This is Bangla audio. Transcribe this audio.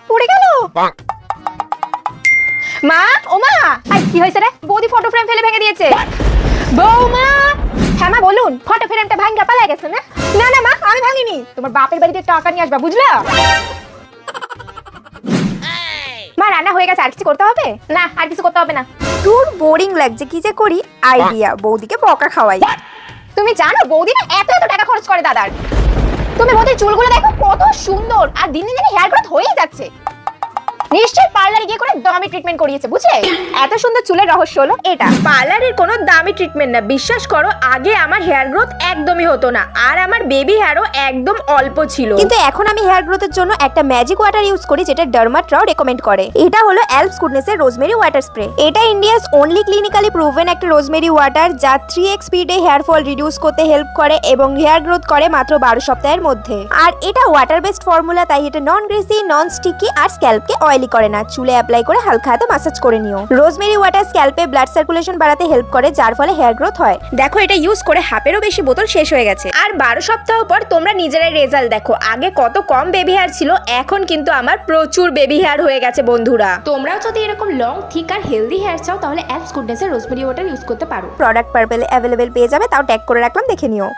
পড়ে গেল। মা, ও মা, আই কি হয়েছে রে? বৌদি ফটো ফ্রেম ফেলে ভেঙে দিয়েছে। বৌমা, হ্যাঁ মা বলুন। ফটো ফ্রেমটা ভাঙা পালা গেছে না? না না মা, আমি ভাঙিনি। তোমার বাপের বাড়িতে টাকা নিয়ে আসবা, বুঝলা? মা রান্না হয়ে গেছে, আর কিছু করতে হবে? না, আর কিছু করতে হবে না। দূর, বোরিং লাগছে, কি যে করি। আইডিয়া, বৌদিকে বকা খাওয়াই। তুমি জানো বৌদি না এত এত টাকা খরচ করে দাদার। তুমি বৌদির চুলগুলো দেখো কত সুন্দর, আর দিন দিন হেয়ার গ্রোথ হয়েই যাচ্ছে। নিশ্চয়ই পার্লারে গিয়ে করে দামি ট্রিটমেন্ট করিয়েছে, বুঝলে? এত সুন্দর চুলের রহস্য হলো এটা। পার্লারের কোনো দামি ট্রিটমেন্ট না, বিশ্বাস করো। আগে আমার হেয়ার গ্রোথ একদমই হতো না, আর আমার বেবি হেয়ারও একদম অল্প ছিল। কিন্তু এখন আমি হেয়ার গ্রোথের জন্য একটা ম্যাজিক ওয়াটার ইউজ করি, যেটা ডার্মাটরাও রেকমেন্ড করে। এটা হলো অ্যালপস গুডনেসের রোজমেরি ওয়াটার স্প্রে। এটা ইন্ডিয়াস অনলি ক্লিনিক্যালি প্রুভেন একটা রোজমেরি ওয়াটার, যা 3x স্পিডে হেয়ার ফল রিডিউস করতে হেল্প করে এবং হেয়ার গ্রোথ করে মাত্র 12 সপ্তাহের মধ্যে। আর এটা ওয়াটার বেসড ফর্মুলা, তাই এটা নন গ্রিসি, নন স্টিকি আর স্ক্যাল্পকে অয়েলি করে না। চুলে অ্যাপ্লাই করে হালকা হাতে ম্যাসাজ করে নিও। রোজমেরি ওয়াটার স্ক্যাল্পে ব্লাড সার্কুলেশন বাড়াতে হেল্প করে, যার ফলে হেয়ার গ্রোথ হয়। দেখো, এটা ইউজ করে হাফেরও বেশি বোতল শেষ হয়ে গেছে। আর 12 সপ্তাহ পর তোমরা নিজেরাই রেজাল্ট দেখো। আগে কত কম বেবি হেয়ার ছিল, এখন কিন্তু আমার প্রচুর বেবি হেয়ার হয়ে গেছে বন্ধুরা। তোমরাও যদি এরকম লং, থিক আর হেলদি হেয়ার চাও, তাহলে অ্যালপস গুডনেসের রোজমেরি ওয়াটার ইউজ করতে পারো। প্রোডাক্ট পার্পেলে অ্যাভেলেবেল পেয়ে যাবে, তাও ট্যাগ করে রাখলাম, দেখে নিও।